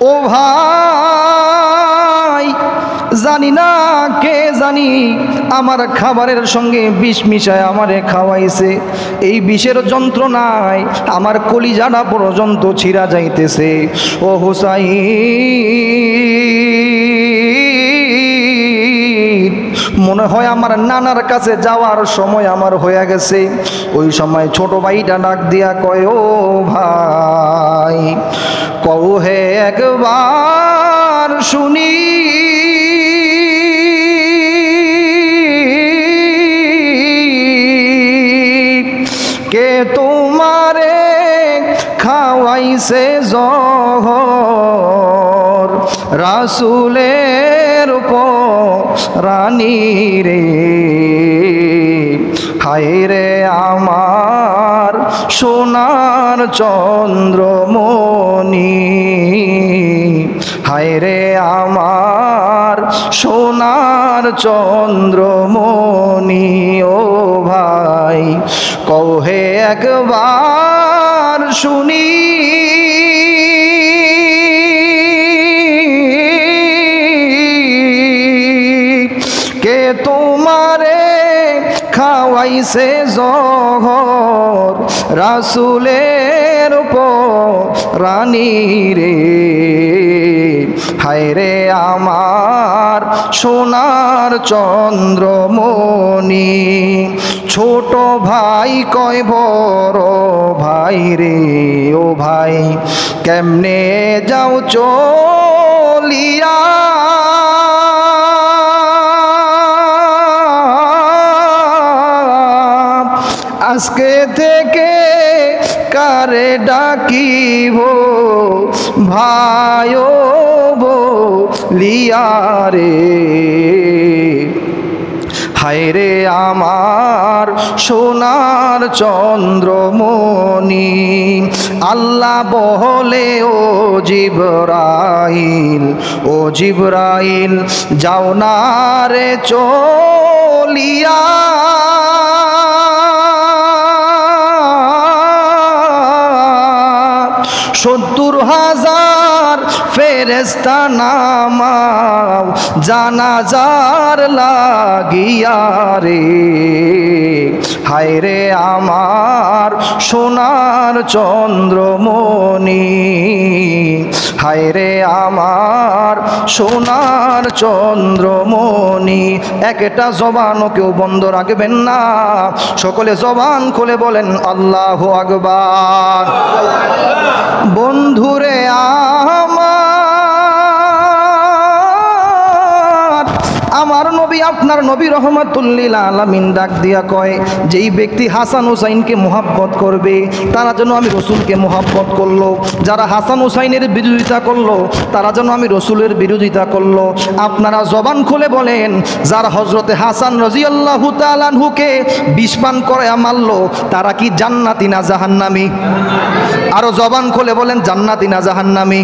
ও ভাই, জানি না কে জানি আমার খাবারের সঙ্গে বিষ মিশায় আমারে খাওয়াইছে। এই বিষের যন্ত্রণায় আমার কলিজাটা পর্যন্ত ছিঁড়া যাইতেছে। ও হুসাইন, মনে হয় আমার নানার কাছে যাওয়ার সময় আমার হয়ে গেছে। ওই সময় ছোট ভাইটা ডাক দিয়া কয়, ও ভাই, কও হে একবার শুনি, কে তোমারে খাওয়াইছে জহর রাসূলের রানী রে। হায় রে আমার সোনার চন্দ্রমণি, হায় রে আমার সোনার চন্দ্রমণি। ও ভাই, কও হে একবার শুনি, কে তোমারে খাওয়াইছে জহর রাসূলের রানী রে। হায় রে আমার সোনার চন্দ্রমণি। ছোট ভাই কয় বড় ভাই রে, ও ভাই কেমনে যাও চলিয়া, আজকে থেকে কারে ডাকিব ভাইও বলিয়া রে। হায় রে আমার সোনার চন্দ্রমণি। আল্লাহ বলে, ও জিবরাইল, ও জিবরাইল, যাও না রে চলিয়া, 70,000 ফেরেশতা নামাও জানাজার লাগিয়া রে। হায় রে আমার সোনার চন্দ্রমণি, হায় রে আমার সোনার চন্দ্রমণি। একটা জবানও কেউ বন্ধ রাখবেন না, সকলে জবান খুলে বলেন আল্লাহু আকবার। বন্ধুরে আমার নবী, আপনার নবী রহমাতুল লিল আলামিন ডাক দিয়া কয়, যেই ব্যক্তি হাসান হুসাইনকে মোহাব্বত করবে তারা যেন আমি রসুলকে মোহাব্বত করলো, যারা হাসান হুসাইনের বিরোধিতা করলো তারা যেন আমি রসুলের বিরোধিতা করলো। আপনারা জবান খুলে বলেন, যারা হজরতে হাসান রাদিয়াল্লাহু তাআলা আনহুকে বিষ পান করায়া মারলো তারা কি জান্নাতি না জাহান্নামী? আরো জবান খুলে বলেন, জান্নাতি না জাহান্নামী?